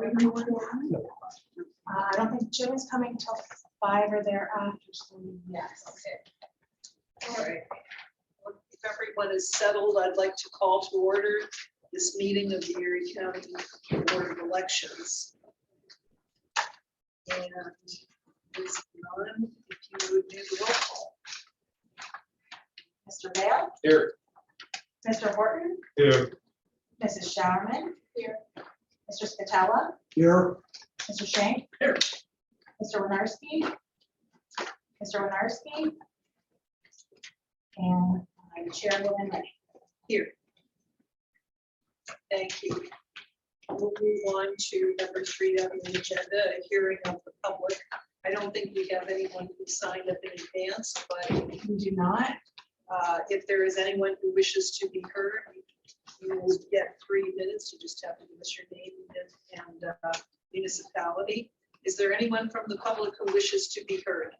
everyone. I don't think Jill is coming till 5 or thereafter, so yes. Okay. All right. Well, if everyone is settled, I'd like to call to order this meeting of the Erie County Board of Elections. And Ms. Nunn, if you would do the roll call. Mr. Vale, Here. Mr. Horton, Here. Mrs. Showerman. Here. Mr. Scatella, Here. Mr. Shank. Here. Mr. Winarski. Mr. Winarski. And Chairwoman Ray. Here. Thank you. We'll move on to number 3 on the agenda, a hearing of the public. I don't think we have anyone who signed up in advance, but We do not. if there is anyone who wishes to be heard, you will get 3 minutes. You just have to give us your name and municipality. Is there anyone from the public who wishes to be heard?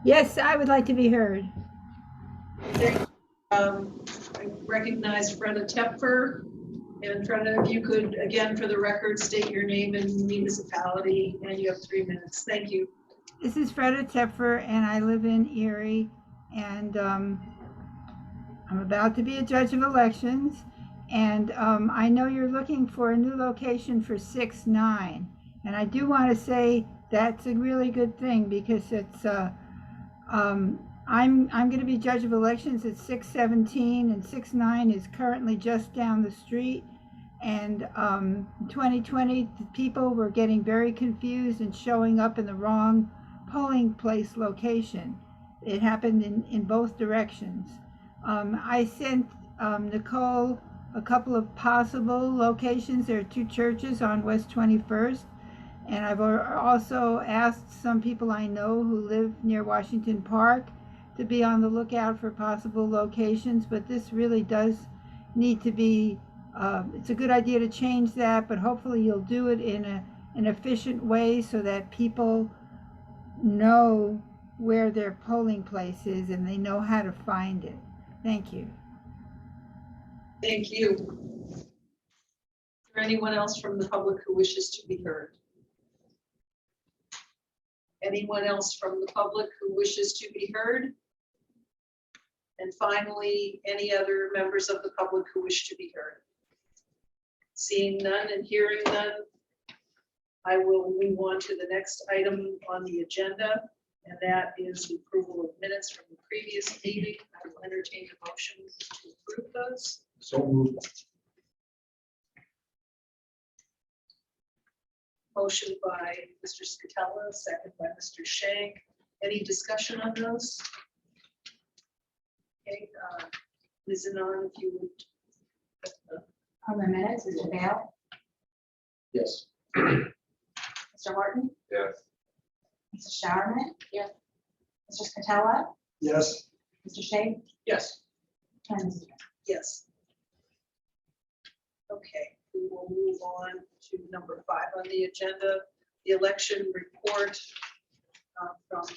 Yes, I would like to be heard. I recognize Freda Tepfer. And Freda, if you could, again, for the record, state your name and municipality, and you have 3 minutes. Thank you. This is Freda Tepfer, and I live in Erie, and I'm about to be a judge of elections, and I know you're looking for a new location for 6-9, and I do want to say that's a really good thing because it's I'm going to be judge of elections at 617, and 6-9 is currently just down the street. And 2020, people were getting very confused and showing up in the wrong polling place location. It happened in both directions. I sent Nicole a couple of possible locations. There are 2 churches on West 21st. And I've also asked some people I know who live near Washington Park to be on the lookout for possible locations, but this really does need to be, it's a good idea to change that, but hopefully you'll do it in an efficient way so that people know where their polling place is and they know how to find it. Thank you. Thank you. Is there anyone else from the public who wishes to be heard? Anyone else from the public who wishes to be heard? And finally, any other members of the public who wish to be heard? Seeing none and hearing none, I will move on to the next item on the agenda, and that is the approval of minutes from the previous meeting. I will entertain a motion to approve those. So moved. Motion by Mr. Scatella, second by Mr. Shank. Any discussion on those? Okay, Ms. Anon, if you would. On the minutes, Mr. Vale, Yes. Mr. Horton, Yes. Mrs. Showerman. Yes. Mr. Scatella, Yes. Mr. Shank, Yes. and Mrs. Ray. Yes. Okay, we will move on to number 5 on the agenda, the election report from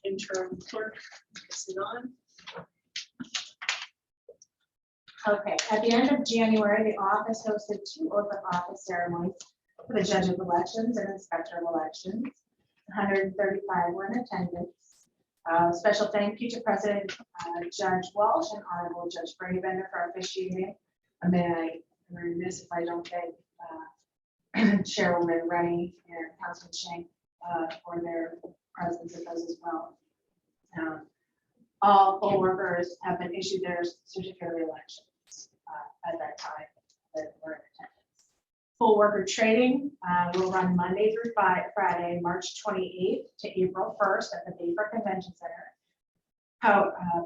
interim clerk, Ms. Anon. Okay, at the end of January, the office hosted 2 oath of office ceremonies for the judge of elections and inspector of elections. 135 were in attendance. Special thank you to President Judge Walsh and Honorable Judge Brabender for officiating. I'm remiss if I don't thank Chairwoman Rennie and Councilman Shank for their presence at those as well. All poll workers have been issued their certificate of elections at that time that were in attendance. Poll worker trading will run Monday through Friday, March 28th to April 1st at the Bayfront Convention Center.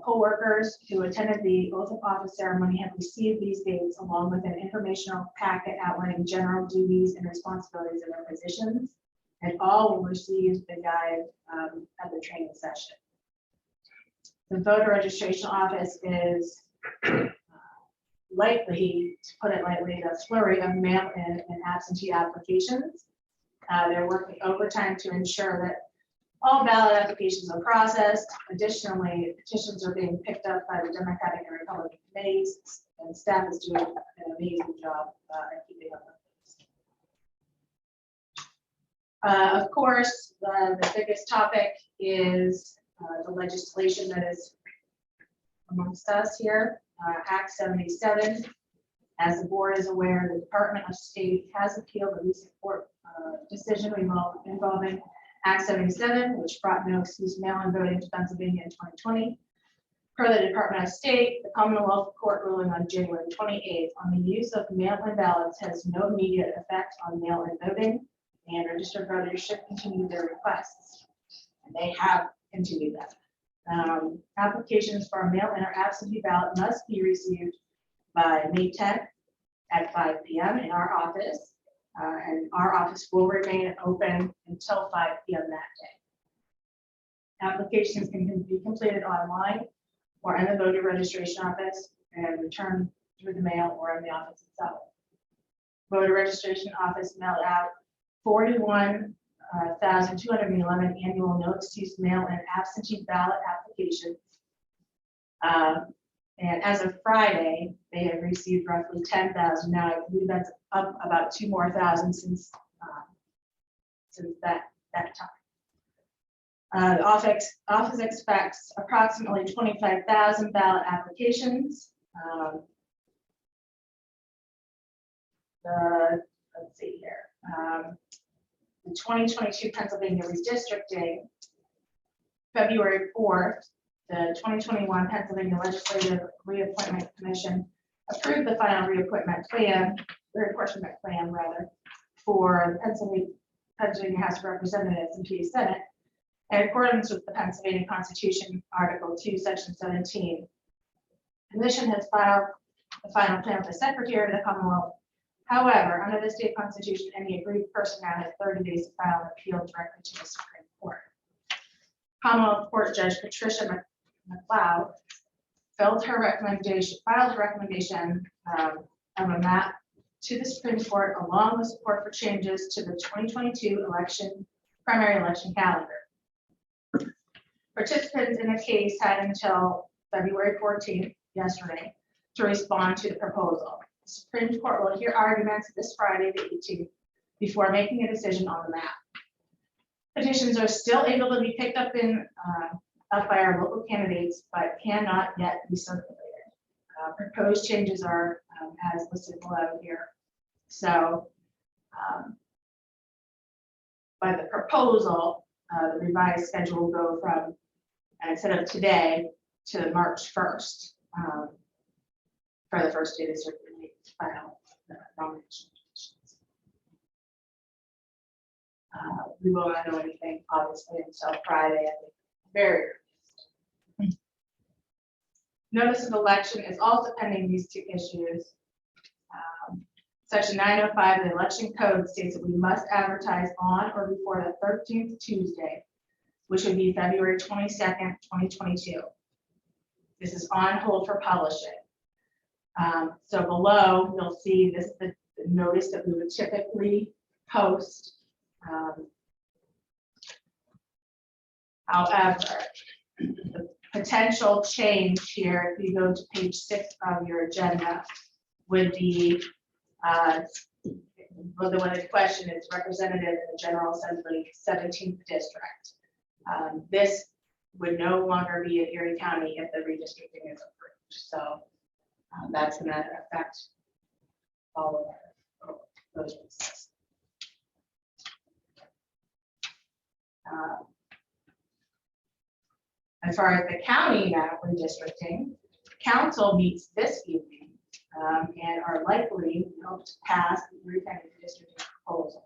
Poll workers who attended the oath of office ceremony have received these dates along with an informational packet outlining general duties and responsibilities of their positions, and all will receive the guide at the training session. The voter registration office is likely, to put it lightly, a flurry of mail-in and absentee applications. They're working overtime to ensure that all ballot applications are processed. Additionally, petitions are being picked up by the Democratic and Republican committees, and staff is doing amazing job at keeping up with this. Of course, the biggest topic is the legislation that is amongst us here, Act 77. As the board is aware, the Department of State has appealed a recent court decision involving Act 77, which brought no excuse mail-in voting to Pennsylvania in 2020. Per the Department of State, the Commonwealth Court ruling on January 28th on the use of mail-in ballots has no immediate effect on mail-in voting, and registered voters should continue their requests. And they have continued that. Applications for a mail-in or absentee ballot must be received by May 10th at 5 p.m. in our office, and our office will remain open until 5 p.m. that day. Applications can be completed online or in the voter registration office and returned through the mail or in the office itself. Voter registration office mailed out 41,211 annual no excuse mail and absentee ballot applications. And as of Friday, they have received roughly 10,000. Now, I believe that's up about 2,000 more since that time. The office expects approximately 25,000 ballot applications. Let's see here. The 2022 Pennsylvania redistricting, February 4th, the 2021 Pennsylvania Legislative Reappointment Commission approved the final reapportionment plan for the Pennsylvania House of Representatives and PA Senate. In accordance with the Pennsylvania Constitution, Article 2, Section 17, the Commission has filed the final plan with the Secretary of the Commonwealth. However, under the state constitution, any aggrieved person now has 30 days to file an appeal directly to the Supreme Court. Commonwealth Court Judge Patricia McLeod filed her recommendation of a map to the Supreme Court along with support for changes to the 2022 primary election calendar. Participants in the case had until February 14th, yesterday, to respond to the proposal. The Supreme Court will hear arguments this Friday, the 18th, before making a decision on the map. Petitions are still able to be picked up by our local candidates, but cannot yet be circulated. Proposed changes are as listed below here. So, by the proposal, the revised schedule will go from instead of today to March 1st for the first day to circulate final nominations. We will not know anything, obviously, until Friday at the very earliest. Notice of election is also pending these two issues. Section 905 of the election code states that we must advertise on or before the 13th Tuesday, which would be February 22nd, 2022. This is on hold for publishing. So below, you'll see this the notice that we would typically post. However, the potential change here, if you go to page 6 of your agenda, would be well, the one in question is representative in the General Assembly 17th District. This would no longer be in Erie County if the redistricting is approved. So that's going to affect all of those races. As far as the county map redistricting, council meets this evening and are likely to pass the Erie County redistricting proposal.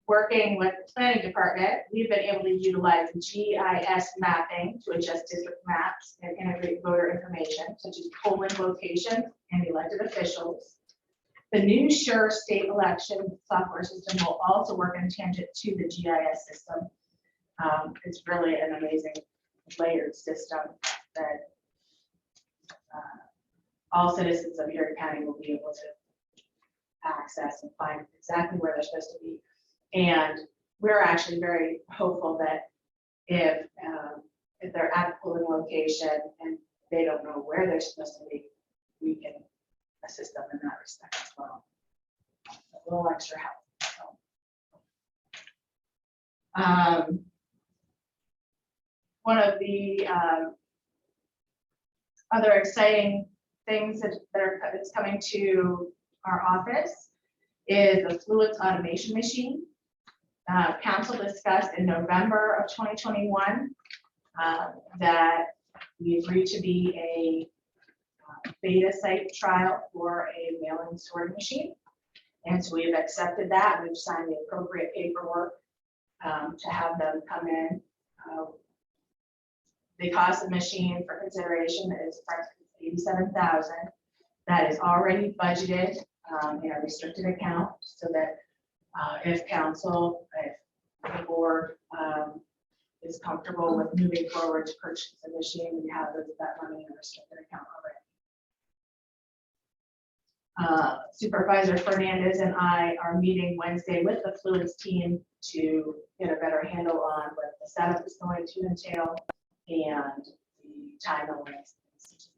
Working with the planning department, we've been able to utilize GIS mapping to adjust district maps and integrate voter information, such as polling locations and elected officials. The new SURE state election software system will also work in tangent to the GIS system. It's really an amazing layered system that all citizens of Erie County will be able to access and find exactly where they're supposed to be. And we're actually very hopeful that if they're at a polling location and they don't know where they're supposed to be, we can respect as well. A little extra help. So. One of the other exciting things that's coming to our office is the fluids automation machine. Council discussed in November of 2021 that we agreed to be a beta site trial for a mailing sorting machine. And so we have accepted that. We've signed the appropriate paperwork to have them come in. The cost of the machine for consideration is approximately $87,000. That is already budgeted in a restricted account, so that if council, if the board is comfortable with moving forward to purchase the machine, we have that money in a restricted account already. Supervisor Fernandez and I are meeting Wednesday with the fluids team to get a better handle on what the setup is going to entail and the time elements such as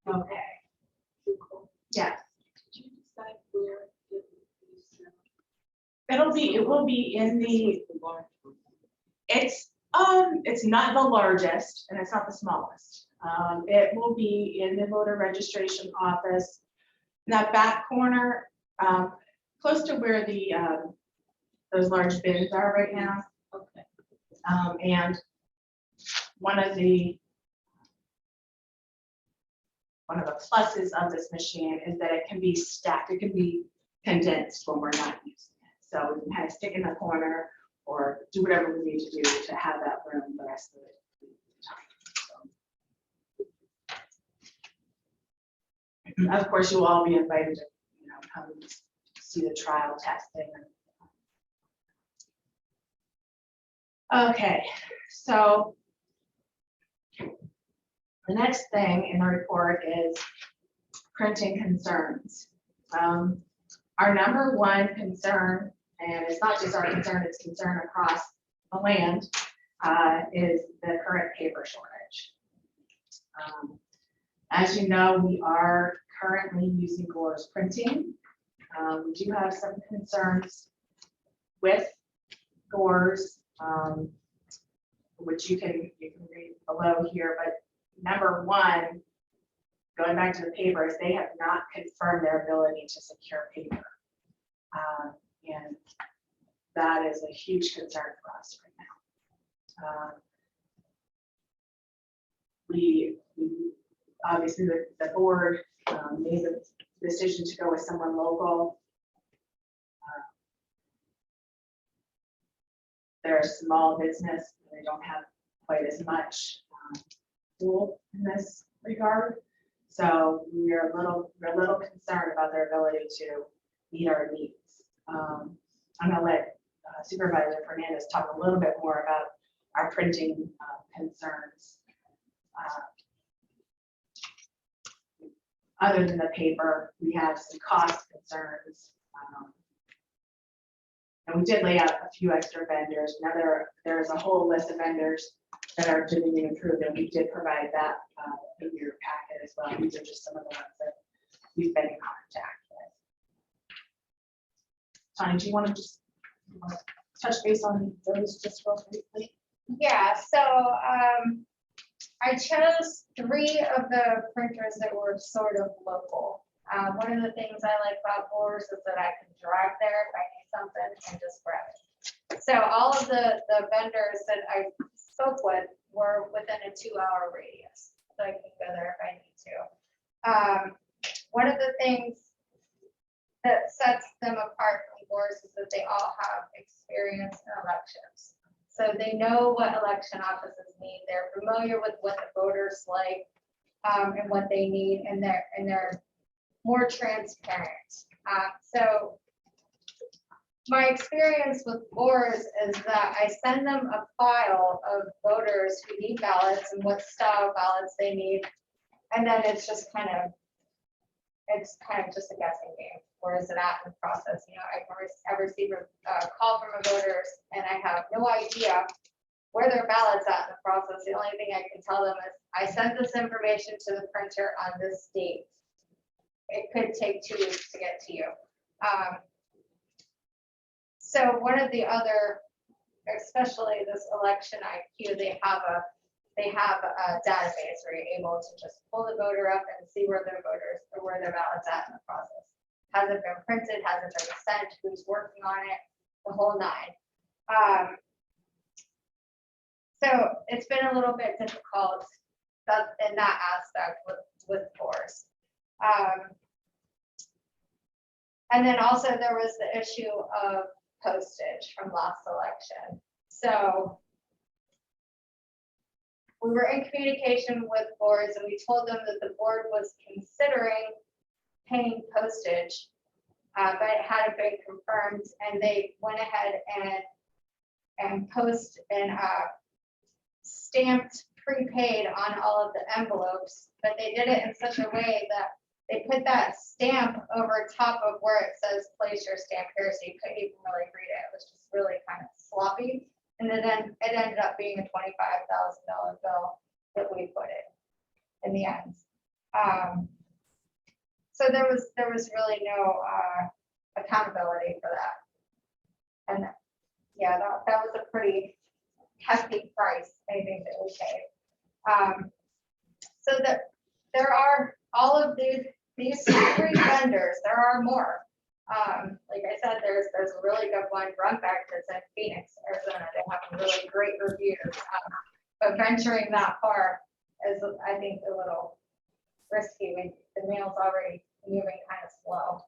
that. Okay. Yes. Did you decide where it It will be in the, it's not the largest and it's not the smallest. It will be in the voter registration office, in that back corner, close to where the those large bins are right now. Okay. And one of the pluses of this machine is that it can be stacked, it can be condensed when we're not using it. So we can kind of stick in the corner or do whatever we need to do to have that room the rest of the time. So. Of course, you'll all be invited to, come see the trial testing. Okay, so the next thing in the report is printing concerns. Our number one concern, and it's not just our concern, it's concern across the land, is the current paper shortage. As you know, we are currently using Gore's printing. We do have some concerns with Gore's, which you can read below here, but number one, going back to the papers, they have not confirmed their ability to secure paper. And that is a huge concern for us right now. We obviously the board made the decision to go with someone local. They're a small business, and they don't have quite as much pool in this regard. So we're a little concerned about their ability to meet our needs. I'm gonna let Supervisor Fernandez talk a little bit more about our printing concerns. Other than the paper, we have some cost concerns. And we did lay out a few extra vendors. Now there's a whole list of vendors that are doing the improvement. We did provide that in your packet as well. These are just some of the ones that we've been in contact with. Tanya, do you want to just touch base on those just real briefly? Yeah, so I chose 3 of the printers that were sort of local. One of the things I like about Gore's is that I can drive there if I need something and just grab it. So all of the vendors that I spoke with were within a 2-hour radius, so I can go there if I need to. One of the things that sets them apart from Gore's is that they all have experience in elections. So they know what election offices need. They're familiar with what the voters like and what they need, and they're more transparent. So my experience with Gore's is that I send them a file of voters who need ballots and what style ballots they need, and then it's kind of just a guessing game. Where is it at in the process? I receive a call from a voter and I have no idea where their ballots at in the process. The only thing I can tell them is, I sent this information to the printer on this date. It could take 2 weeks to get to you. So one of the other, especially this election IQ, they have a database where you're able to just pull the voter up and see where their voters, or where their ballots at in the process. Has it been printed? Has it been sent? Who's working on it? The whole nine. So it's been a little bit difficult in that aspect with force. And then also there was the issue of postage from last election. So we were in communication with boards, and we told them that the board was considering paying postage, but it hadn't been confirmed, and they went ahead and stamped prepaid on all of the envelopes, but they did it in such a way that they put that stamp over top of where it says place your stamp here, so you couldn't even really read it. It was just really kind of sloppy. And then it ended up being a $25,000 bill that we put in the end. So there was really no accountability for that. And yeah, that was a pretty hefty price, I think, that we paid. So that there are all of these 3 vendors. There are more. Like I said, there's a really good one, Runback, that's in Phoenix, Arizona. They have really great reviews. But venturing that far is, I think, a little risky when the mail's already moving kind of slow.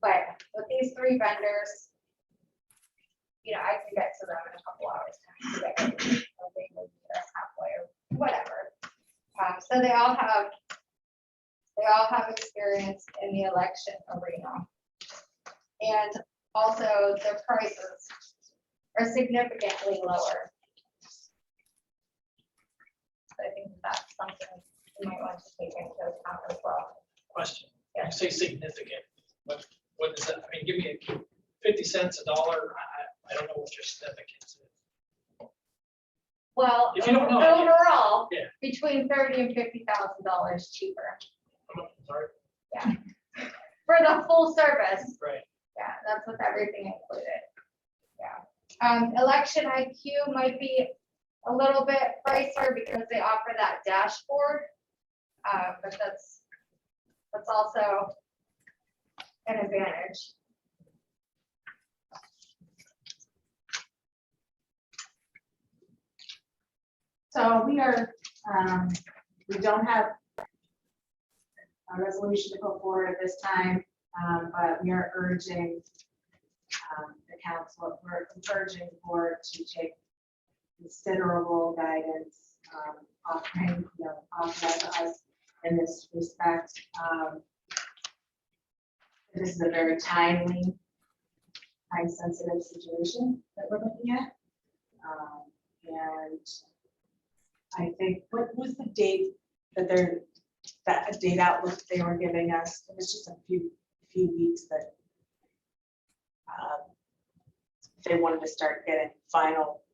But with these 3 vendors, you know, I can get to them in a couple hours. They would meet us halfway or whatever. So they all have experience in the election arena. And also their prices are significantly lower. So I think that's something you might want to take into account as well. Question. Yeah. You say significant, what is that? I mean, give me 50 cents, $1. I don't know what your significance is. Well, If you don't know, overall, yeah. between $30,000 and $50,000 cheaper. I'm sorry. For the full service. Right. Yeah, that's with everything included. Yeah. Election IQ might be a little bit pricier because they offer that dashboard. But that's also an advantage. So we don't have a resolution to go forward at this time, but we are urging the council, we're encouraging the board to take considerable guidance, offering, authorize us in this respect. This is a very timely, time-sensitive situation that we're looking at. And I think, what was the date that that date outlook they were giving us? It was just a few weeks that they wanted to start getting final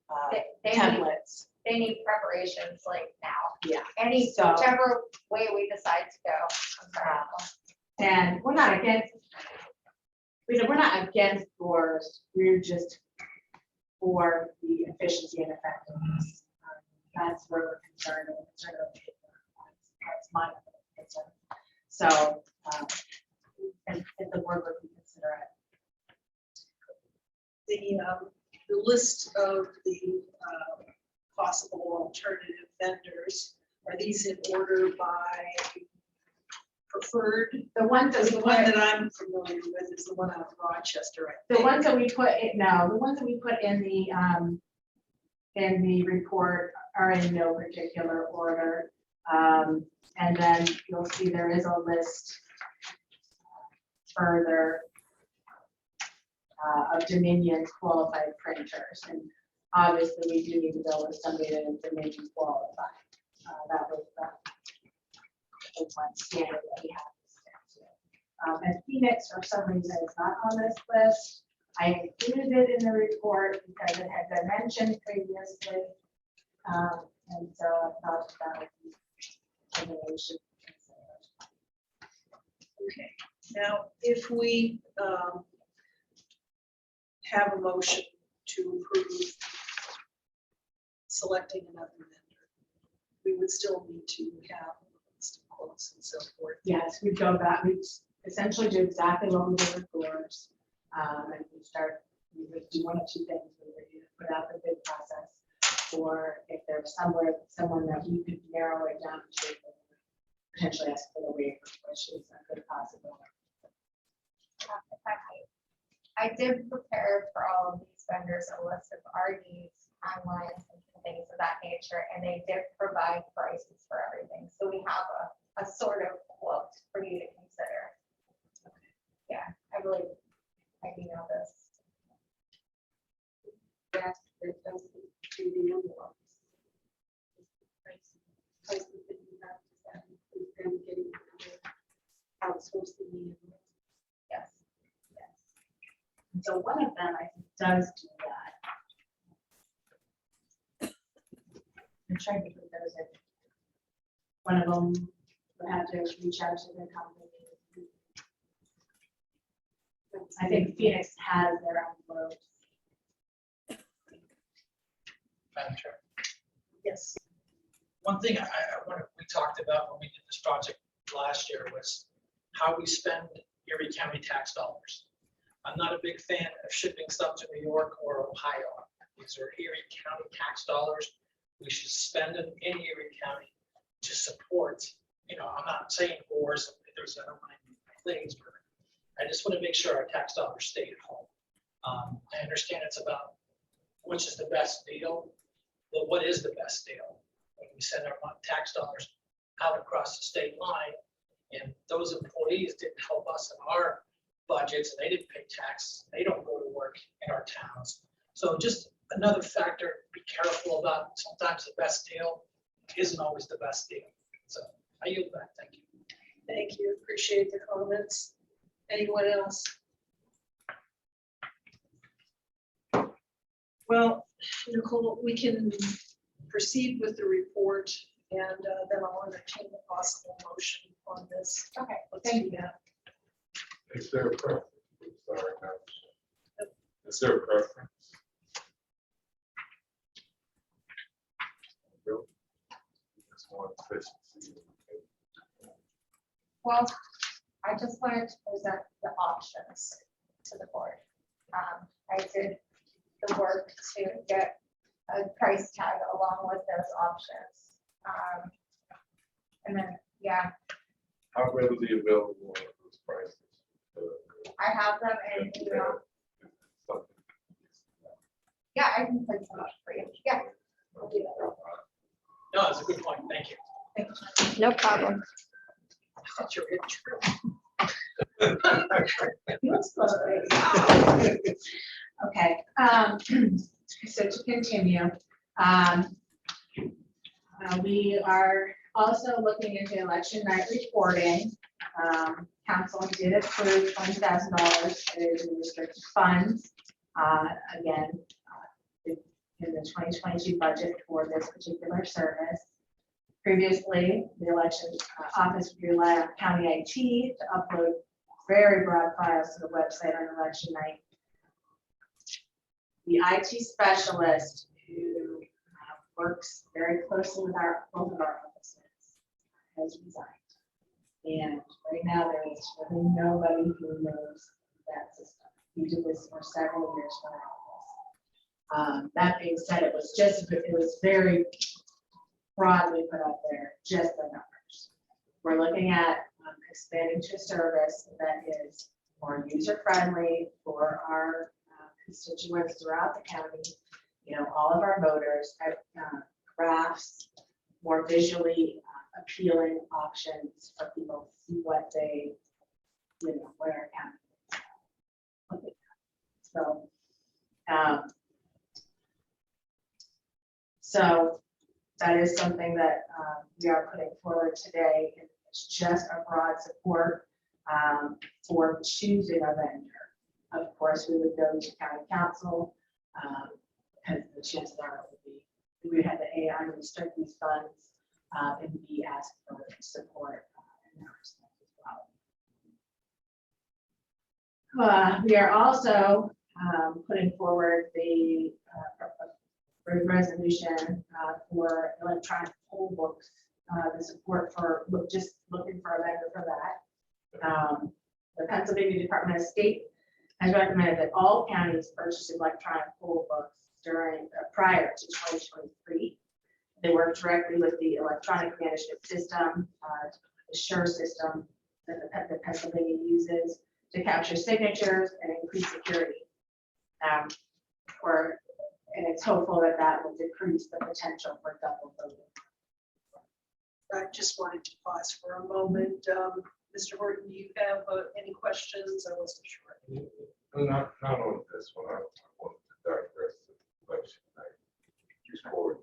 They templates. need preparations like now. Yeah. So whichever way we decide to go. I'm sorry. And we're not against doors. We're just for the efficiency and effectiveness. That's where we're concerned. That's my concern. So, if the board would consider it. The list of the possible alternative vendors, are these in order by preferred? The ones that The we one put, that I'm familiar with is the one out of Rochester. I the think. ones that we put in the report are in no particular order. And then you'll see there is a list further of Dominion qualified printers. And obviously we do need to go with somebody that is Dominion qualified. That was the one standard that we have to stick to. And Phoenix, for some reason, is not on this list. I included it in the report because it had been mentioned previously. And so I thought that would be something we should consider. Okay, now, if we have a motion to approve selecting another vendor, we would still need to have a list of quotes and so forth. Yes, we go back, we essentially do exactly what we did with doors. And we would do one of two things. We would either put out the bid process, or if there was someone that we could narrow it down to, potentially ask for the waiver, which is a good possibility. I did prepare for all of these vendors a list of our needs, timelines, and things of that nature, and they did provide prices for everything. So we have a sort of quote for you to consider. Yeah, I believe I do know this. Yes, it does to the envelopes. Prices that you have to set, is them getting outsourcing the envelopes. Yes. And so one of them, I think, does do that. I'm trying to put those in. One of them would have to reach out to the company. I think Phoenix has their own envelopes. Madam Chair. Yes. One thing we talked about when we did this project last year was how we spend Erie County tax dollars. I'm not a big fan of shipping stuff to New York or Ohio. These are Erie County tax dollars. We should spend them in Erie County to support, I'm not saying wars, I don't mind things, but I just want to make sure our tax dollars stay at home. I understand it's about which is the best deal, but what is the best deal? When we send our tax dollars out across the state line, and those employees didn't help us in our budgets, and they didn't pay tax, they don't go to work in our towns. So just another factor, be careful about. Sometimes the best deal isn't always the best deal. So I yield back, thank you. Thank you, appreciate the comments. Anyone else? Well, Nicole, we can proceed with the report, and then I'll entertain the possible motion on this. Okay, Let's do that. Is there a preference? Sorry, Madam Chair. Is there a preference? Really? Just want efficiency. well, I just wanted to present the options to the board. I did the work to get a price tag along with those options. And then, yeah, How readily available are those prices? I have them in email. Yeah, I can print some up for you. Yeah. I'll do that. No, that's a good point, thank you. No problem. I thought you were getting true. Okay, so to continue, we are also looking into election night reporting. Council did approve $20,000. It is in restricted funds. Again, in the 2022 budget for this particular service. Previously, the election office relied on county IT to upload very broad files to the website on election night. The IT specialist who works very closely with both of our offices has resigned. And right now there is really nobody who knows that system. We did this for several years for our office. That being said, it was very broadly put out there, just the numbers. We're looking at expanding to a service that is more user-friendly for our constituents throughout the county. All of our voters, graphs, more visually appealing options for people to see what they, what our county is. So that is something that we are putting forward today. It's just a broad support for choosing a vendor. of course, we would go to county council, because the chances are it would be, we would have the AI restrict these funds, and be asked for support in that respect as well. We are also putting forward the resolution for electronic poll books, the support for, just looking for a vendor for that. The Pennsylvania Department of State has recommended that all counties purchase electronic poll books prior to 2023. They work directly with the electronic management system, the SURE system that the Pennsylvania uses to capture signatures and increase security. And it's hopeful that that will decrease the potential for double voting. I just wanted to pause for a moment. Mr. Horton, do you have any questions? I wasn't sure. Not on this one, I want to digress to the election night. Just forward.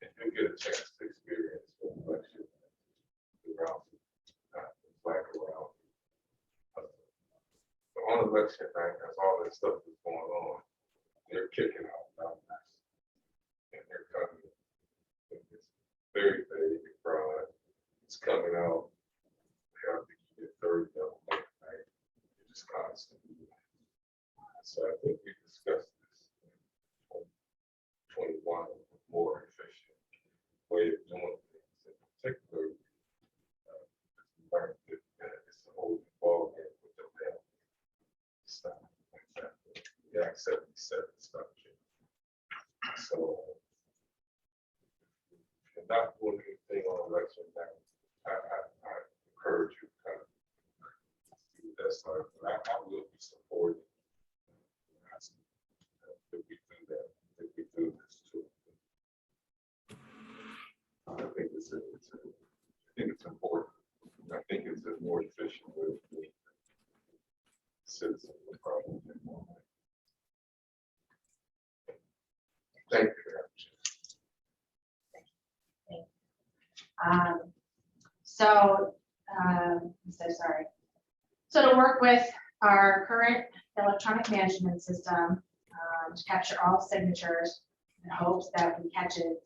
If you get a chance to experience the election around, like around. But on election night, as all this stuff is going on, they're kicking out ballots. And they're coming. It's very, very big fraud. It's coming out. They have to get 30 double night. It's just constant. So I think we discussed this in 21, more efficient way of doing things. In particular, it's the whole ball game with the mail stuff. The Act 77 stuff. So if you're not doing anything on election night, I encourage you to kind of do that side. But I will be supporting. If we do that, if we do this too. I think it's important. I think it's a more efficient way of doing it. Citizens will probably get more money. Thank you very much. I'm so sorry. So to work with our current electronic management system, to capture all signatures in hopes that we catch it,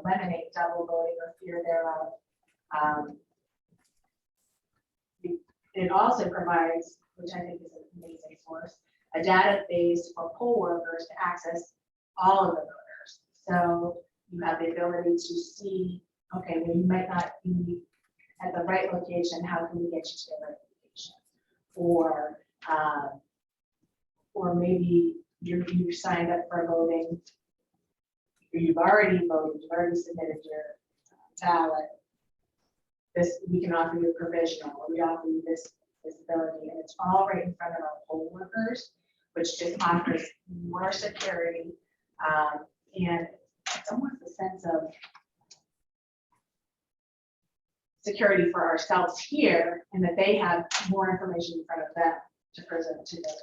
eliminate double voting or fear thereof. It also provides, which I think is an amazing source, a database for poll workers to access all of the voters. So you have the ability to see, okay, well, you might not be at the right location, how can we get you to the right location? Or maybe you signed up for voting, or you've already voted, you've already submitted your ballot. We can offer you a provisional, or we offer you this ability, and it's all right in front of our poll workers, which just offers more security, and it's almost a sense of security for ourselves here, and that they have more information in front of them to present to the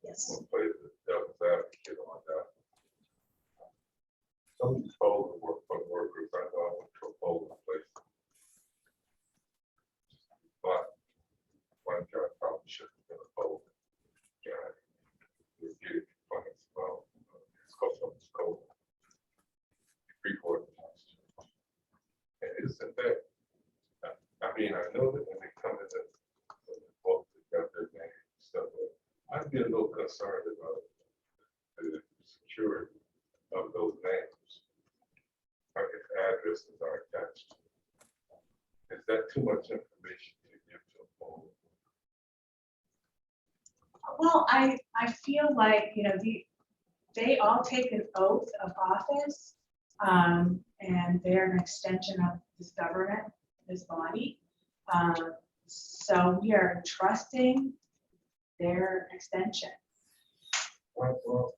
Yes. We'll play the devil's advocate on that. Some of these polls workers, I know I went to a polling place. But one guy probably should have been a poll guy. We're getting funds about it's called Freeport. And isn't that, I mean, I know that when they come in the vote, they got their name and stuff, but I'd be a little concerned about the security of those names. Like if addresses are attached. Is that too much information to give to a poll? Well, I feel like, they all take an oath of office, and they're an extension of this government, this body. So we are trusting their extension. Well,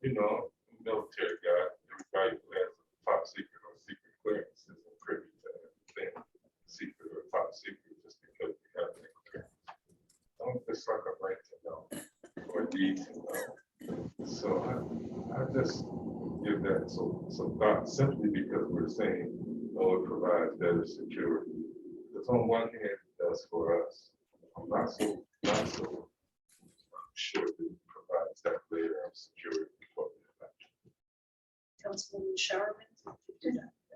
military guy, everybody who has a top secret or secret clearance isn't privy to everything. Secret or top secret just because we have that clearance. It's like a right to know or need to know. So I just give that some thought simply because we're saying, oh, it provides better security. Because on one hand, it does for us. I'm not so sure that it provides that layer of security for the election. Councilwoman Showerman?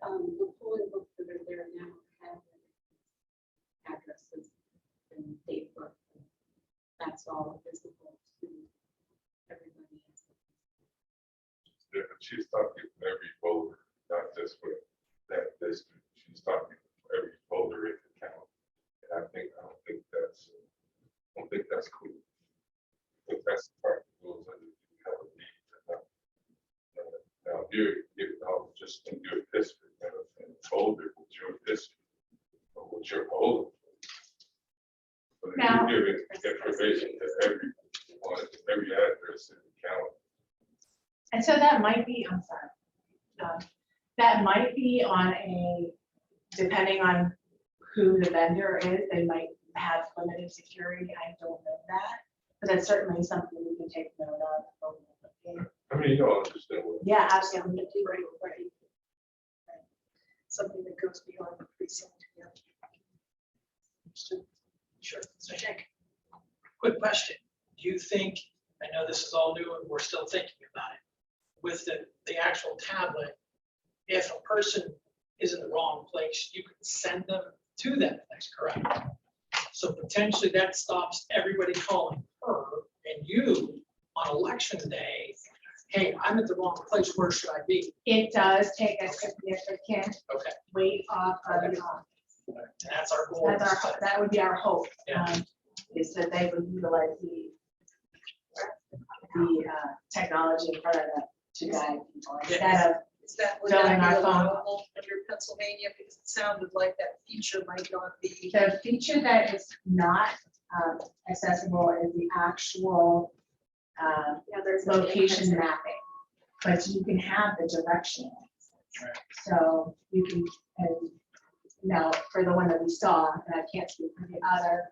The polling books that are there now have addresses and date book. That's all visible to everybody. Yeah, she's talking for every voter, not just for that district. She's talking for every voter in the county. And I don't think that's cool. But that's the part that goes under you have a need to know. Now, you're just in your district and folder with your district or with your voter. But if Now- you're giving information to everyone, every address in the county. And so that might be, I'm sorry. That might be on depending on who the vendor is, they might have limited security. I don't know that. But that's certainly something we can take note of. I mean, you all understand what. Yeah, absolutely. Right. Something that goes beyond the precinct. Yeah. Sure. So Hank, quick question. Do you think, I know this is all new and we're still thinking about it, with the actual tablet, if a person is in the wrong place, you can send them to that place, correct? So potentially that stops everybody calling her and you on election day, hey, I'm at the wrong place, where should I be? It does take a significant Okay, weight off of the office. and that's our goal. That would be our hope, Yeah. is that they would utilize the technology in front of them to guide people instead of, Would that Going be our phone. allowable under Pennsylvania? Because it sounded like that feature might not be. the feature that is not accessible is the actual Yeah, there's location mapping, but you can have the direction. Right. So you can, and now for the one that we saw, and I can't speak for the other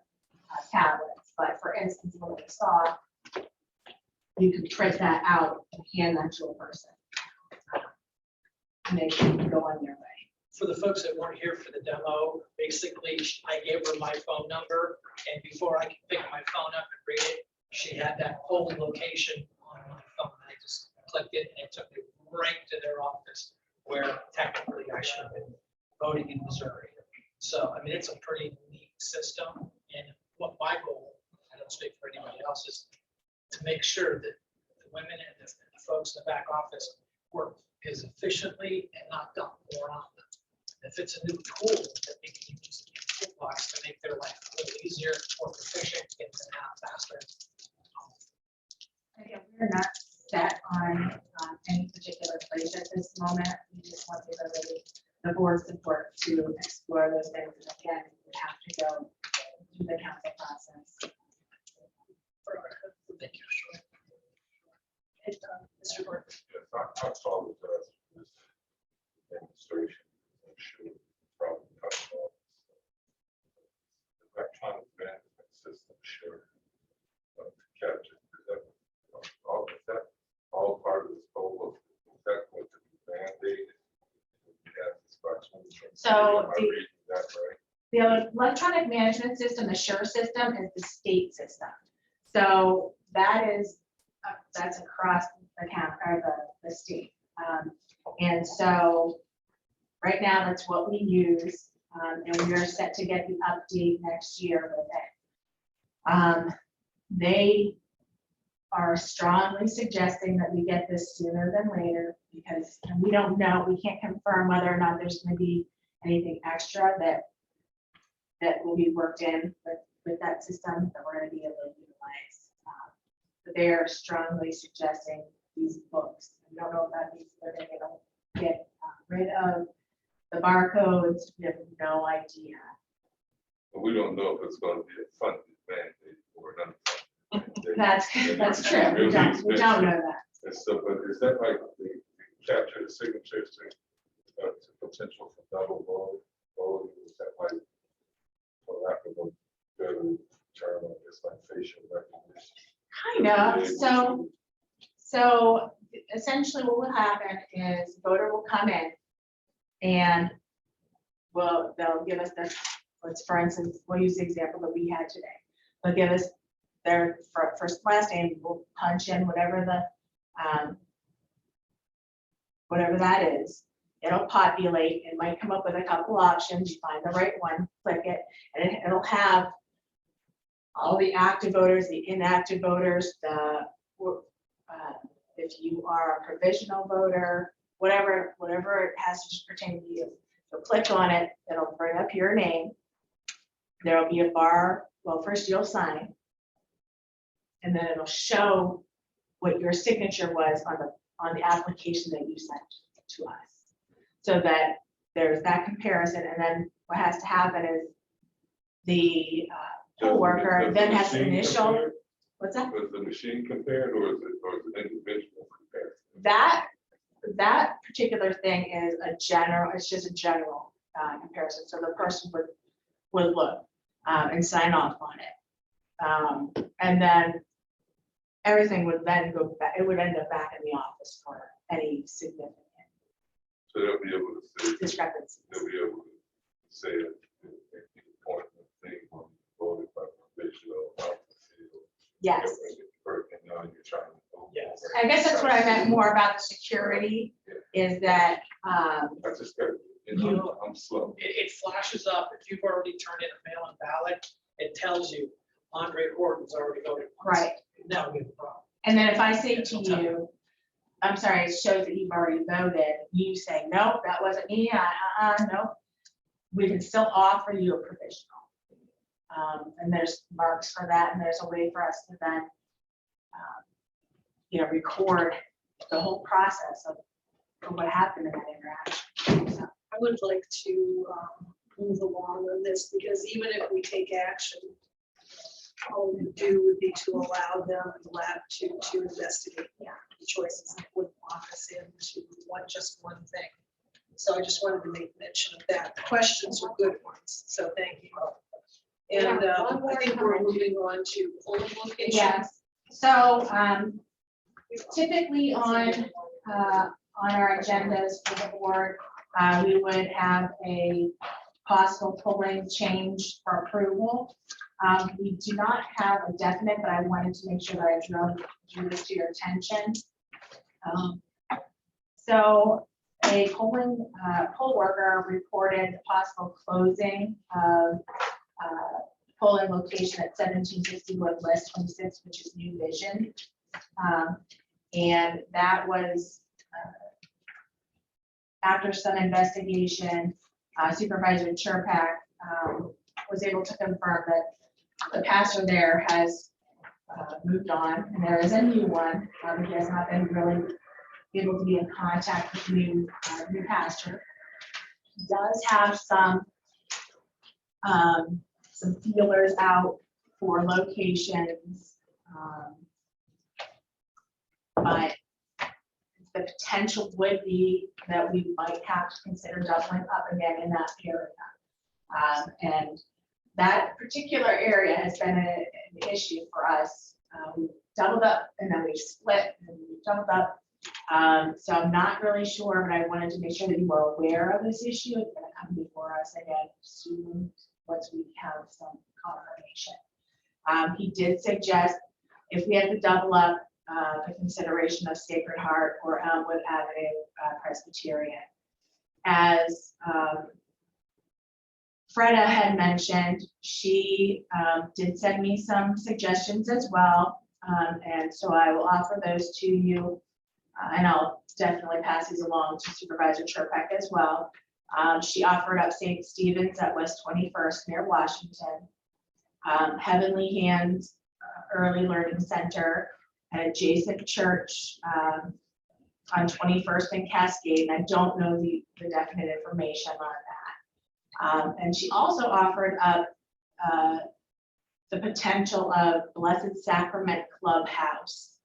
tablets, but for instance, the one that we saw, you can print that out and hand that to a person. And they can go on their way. For the folks that weren't here for the demo, basically, I gave her my phone number, and before I could pick my phone up and read it, she had that whole location on my phone. I just clicked it, and it took me right to their office, where technically I should have been voting in Missouri. So, I mean, it's a pretty neat system, and what my goal, I don't speak for anybody else, is to make sure that the women and the folks in the back office work as efficiently and not dump more on them. If it's a new tool that they can use in their toolbox to make their life a little easier, more efficient, get them out faster. Again, we're not set on any particular place at this moment. We just want the ability, the board's support to explore those things. And again, we have to go through the council process. Thank you. Mr. Gordon. Yes, I apologize for this demonstration. I'm sure it's probably cut off. Electronic management system, sure. To capture, is that all part of this whole, is that going to be mandated? We have this by 2020. So Am I reading that right? The electronic management system, the SURE system, is the state system. So that is, that's across the count, or the state. And so right now, that's what we use, and we are set to get the update next year with it. They are strongly suggesting that we get this sooner than later, because we don't know, we can't confirm whether or not there's going to be anything extra that will be worked in with that system that we're going to be able to utilize. But they are strongly suggesting these books. I don't know if that means they're going to get rid of the barcodes. We have no idea. But we don't know if it's going to be a funded mandate or an unfunded. That's true. We don't know that. And so, but is that like the capture the signatures to potential for double voting? Is that like, for lack of a better term, I guess like facial recognition? Kind of. So essentially what will happen is voter will come in and they'll give us their, let's, for instance, we'll use the example that we had today. They'll give us their first, last name, we'll punch in whatever whatever that is. It'll populate, it might come up with a couple options, you find the right one, click it, and it'll have all the active voters, the inactive voters, if you are a provisional voter, whatever it has to pertain to you. So click on it, it'll bring up your name. There'll be a bar, well, first you'll sign. And then it'll show what your signature was on the application that you sent to us. So that there's that comparison, and then what has to happen is the poll worker Does the then has to machine initial, compare? what's that? Was the machine compared or is it individual compared? That particular thing is it's just a general comparison. So the person would look and sign off on it. And then everything would then go back, it would end up back in the office for any significant So they'll be able to say, discrepancies. they'll be able to say at any point of thing when you voted by provisional. Yes. And now you're trying to vote. Yes. I guess that's what I meant more about the security, is that, I just got, I'm slow. It flashes up, if you've already turned in a mail-in ballot, it tells you Andre Horton's already voted once. right. Now we have a problem. And then if I say to you, I'm sorry, it shows that you've already voted, you say, no, that wasn't me, no, we can still offer you a provisional. And there's marks for that, and there's a way for us to then, record the whole process of what happened in that interaction. So, I would like to move along on this, because even if we take action, all we would do would be to allow them, the lab, to investigate the choices and put us into just one thing. So I just wanted to make mention of that. The questions are good ones, so thank you. And I think we're moving on to polling locations. yes, so typically on our agendas for the board, we would have a possible polling change for approval. We do not have a definite, but I wanted to make sure that I drew this to your attention. So a poll worker reported the possible closing of polling location at 1760 West 26, which is New Vision. And that was after some investigation, Supervisor Chirpak was able to confirm that the pastor there has moved on, and there is a new one. He has not been really able to be in contact with new pastor. He does have some feelers out for locations, but the potential would be that we might have to consider doubling up again in that area. And that particular area has been an issue for us. We doubled up and then we split and we doubled up. So I'm not really sure, but I wanted to make sure that you were aware of this issue. It's going to come before us again soon once we have some confirmation. He did suggest if we had to double up, the consideration of Sacred Heart or Elmwood Avenue Presbyterian. As Freda had mentioned, she did send me some suggestions as well. And so I will offer those to you. And I'll definitely pass these along to Supervisor Chirpak as well. She offered up St. Stephen's at West 21st near Washington, Heavenly Hands Early Learning Center, an adjacent church on 21st and Cascade. And I don't know the definite information on that. And she also offered up the potential of Blessed Sacrament Clubhouse,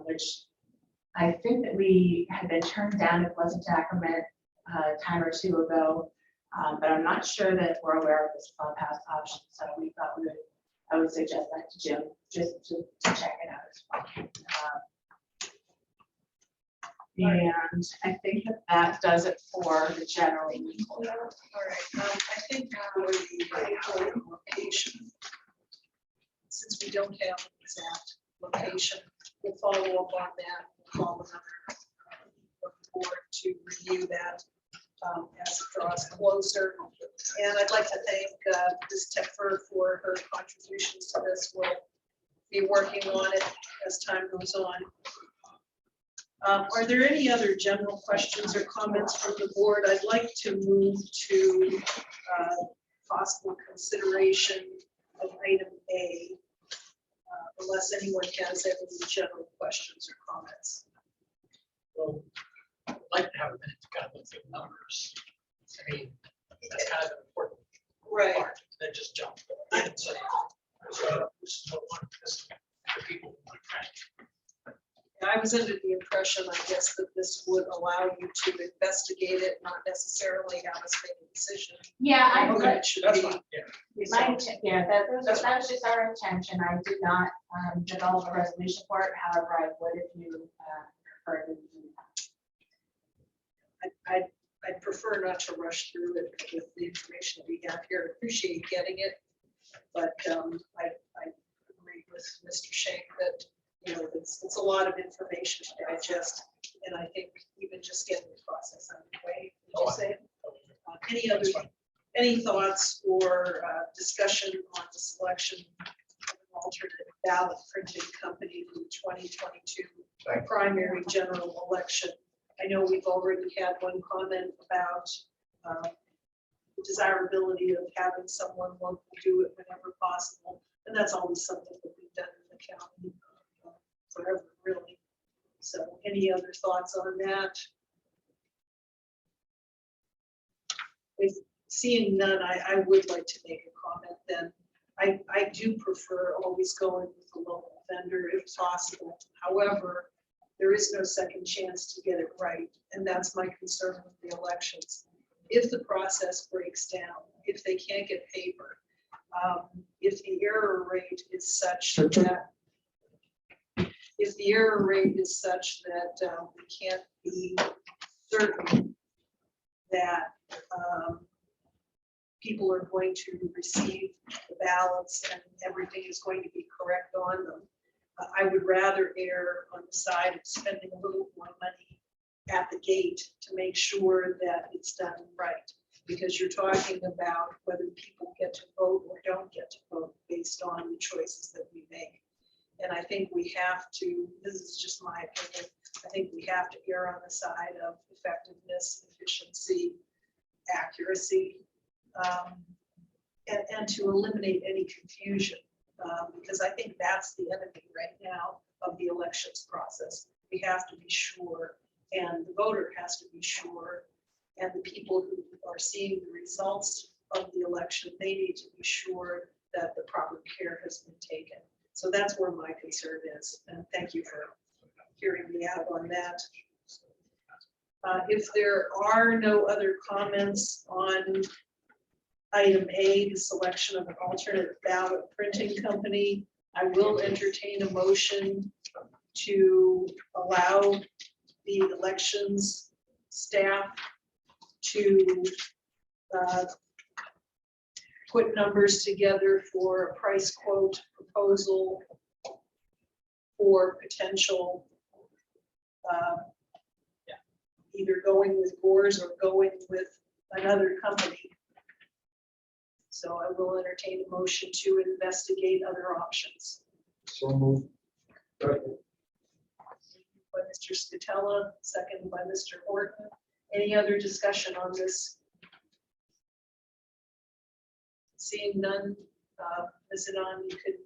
which I think that we had been turned down at Blessed Sacrament a time or two ago, but I'm not sure that we're aware of this clubhouse option. So we thought I would suggest that to Jim just to check it out as well. And I think that does it for the general legal. All right, I think for the location, since we don't have an exact location, we'll follow up on that. We'll call another board to review that as it draws closer. And I'd like to thank Ms. Tepfer for her contributions to this. We'll be working on it as time goes on. Are there any other general questions or comments from the board? I'd like to move to possible consideration of item A, unless anyone has any general questions or comments. Well, I'd like to have a minute to kind of look through the numbers. I mean, that's kind of an important Right. part, then just jump. So, this is what one, this for people who want to track. I was under the impression, I guess, that this would allow you to investigate it, not necessarily have us make a decision. Yeah, on I, what but it should That's be. fine, yeah. that was just our intention. I did not develop a resolution for it. However, I would if you prefer to do that. I'd prefer not to rush through it with the information we have here. Appreciate getting it. But I agree with Mr. Shank that, you know, it's a lot of information to digest. And I think even just getting the process underway, would you say? Any thoughts or discussion on the selection of an alternate ballot printing company for the 2022 primary general election? I know we've already had one comment about the desirability of having someone local do it whenever possible. And that's always something that we've done in the county forever, really. So any other thoughts on that? If seeing none, I would like to make a comment then. I do prefer always going with a local vendor if possible. However, there is no second chance to get it right. And that's my concern with the elections. If the process breaks down, if they can't get paper, if the error rate is such that we can't be certain that people are going to receive the ballots and everything is going to be correct on them, I would rather err on the side of spending a little more money at the gate to make sure that it's done right. Because you're talking about whether people get to vote or don't get to vote based on the choices that we make. And I think we have to, this is just my opinion, I think we have to err on the side of effectiveness, efficiency, accuracy, and to eliminate any confusion. Because I think that's the enemy right now of the elections process. We have to be sure, and the voter has to be sure, and the people who are seeing the results of the election, they need to be sure that the proper care has been taken. So that's where my concern is, and thank you for hearing me out on that. If there are no other comments on item A, the selection of an alternate ballot printing company, I will entertain a motion to allow the elections staff to put numbers together for a price quote proposal for potential either going with Gores or going with another company. So I will entertain a motion to investigate other options. So moved. By Mr. Scatella, second by Mr. Horton. Any other discussion on this? Seeing none, Ms. Anon, you could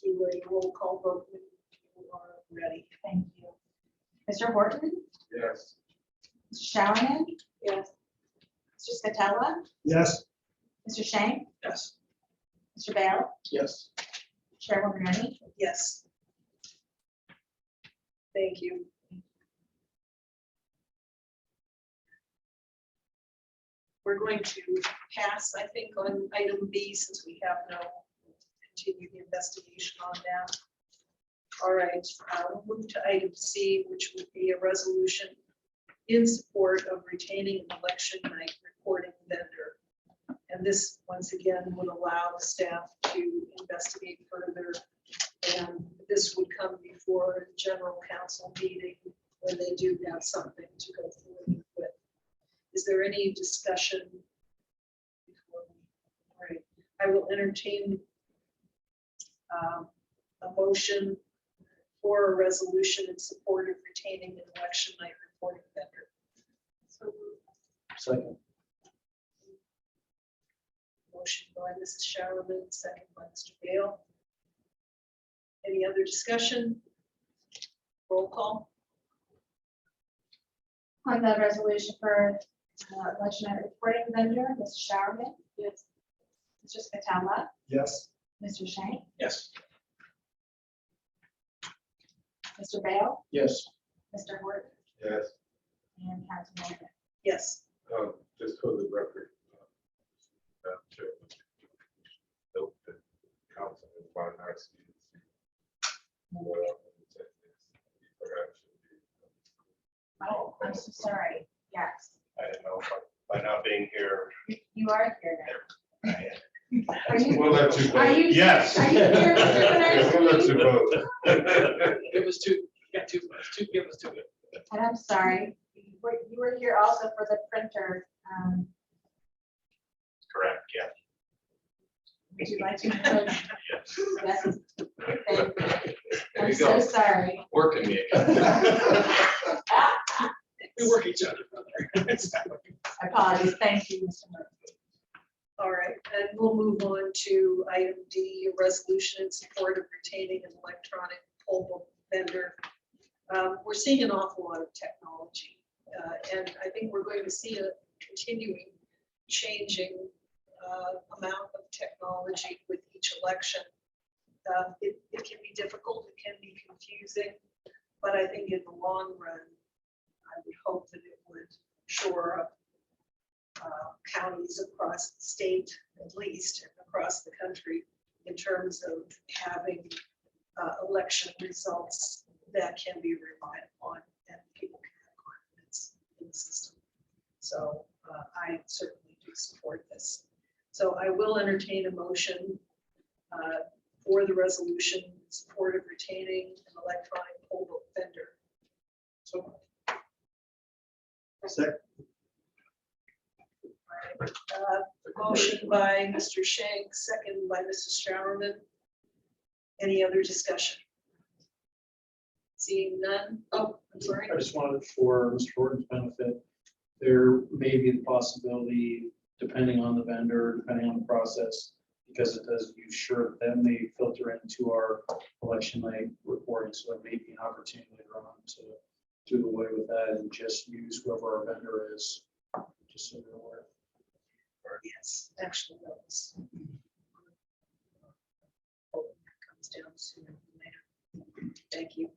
do a roll call vote when you are ready. Thank you. Mr. Horton, Yes. Mr. Showerman, Yes. Mr. Scatella, Yes. Mr. Shank, Yes. Mr. Bale, Yes. Chairwoman Rennie. Yes. Thank you. We're going to pass, I think, on item B since we have no continued investigation on that. All right, we'll move to item C, which would be a resolution in support of retaining an election night reporting vendor. And this, once again, would allow the staff to investigate further. And this would come before the general council meeting when they do have something to go forward with. Is there any discussion? All right, I will entertain a motion for a resolution in support of retaining an election night reporting vendor. So Second. motion by Mrs. Showerman, second by Mr. Gale. Any other discussion? Roll call? On the resolution for election night reporting vendor, Mrs. Showerman. Yes. Mr. Scatella, Yes. Mr. Shank, Yes. Mr. Bale, Yes. Mr. Horton, Yes. and Councilman Bennett. Yes. Just for the record. Madam Chair, note that Councilman Bonacci is more in attendance. He perhaps should be. Oh, I'm so sorry. Yes, I don't know, by not being here. you are here now. Are you, We'll let you are vote. you? Yes. Are you here, Mr. We'll let you Berners? vote. It was two, got two, it was two. And I'm sorry, you were here also for the printer. Correct, yeah. Would you like to? Yes. Thank you. There I'm you so go, sorry. working me. We work each other. Apologies. Thank you, Mr. Murphy. All right, and we'll move on to item D, a resolution in support of retaining an electronic poll book vendor. We're seeing an awful lot of technology, and I think we're going to see a continuing changing amount of technology with each election. It can be difficult, it can be confusing, but I think in the long run, I would hope that it would shore up counties across the state, at least across the country, in terms of having election results that can be relied upon and people can have confidence in the system. So I certainly do support this. So I will entertain a motion for the resolution in support of retaining an electronic poll book vendor. So. Second. Motion by Mr. Shank, second by Mrs. Showerman. Any other discussion? Seeing none? Oh, I'm sorry. I just wanted, for Mr. Horton's benefit, there may be the possibility, depending on the vendor, depending on the process, because it does use sure, then they filter into our election night reporting, so there may be an opportunity later on to do away with that and just use whoever our vendor is, just so you're aware. Yes, actually, that was. Comes down sooner than later. Thank you.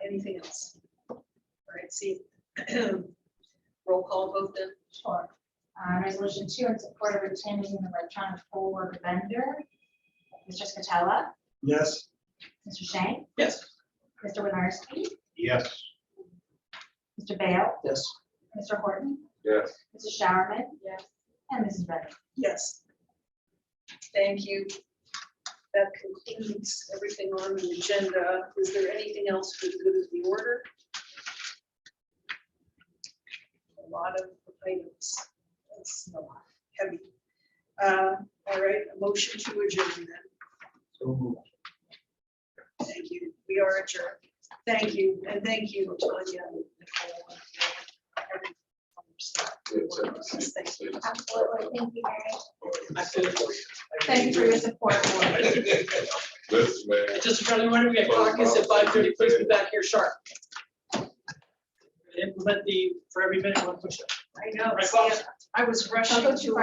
Anything else? All right, see. Roll call vote then. Sure. Resolution 2 in support of retaining an electronic poll work vendor. Mr. Scatella, Yes. Mr. Shank, Yes. Mr. Winarski, Yes. Mr. Bale, Yes. Mr. Horton, Yes. Mrs. Showerman. Yes. And Mrs. Bennett. Yes. Thank you. That concludes everything on the agenda. Is there anything else for the good of the order? A lot of items. That's a lot heavy. All right, a motion to adjourn then. So moved. Thank you. We are adjourned. Thank you, and thank you, Tanya. And Nicole, and everyone. Thank you. Absolutely. Thank you, Mary. I feel it for you. Thank you for your support. Board. Listen, man. Just a friendly reminder, we got caucus at 5:30, please be back here sharp. Implement the, for every minute, one push-up. I know. Right, folks? I was rushing I'll go to to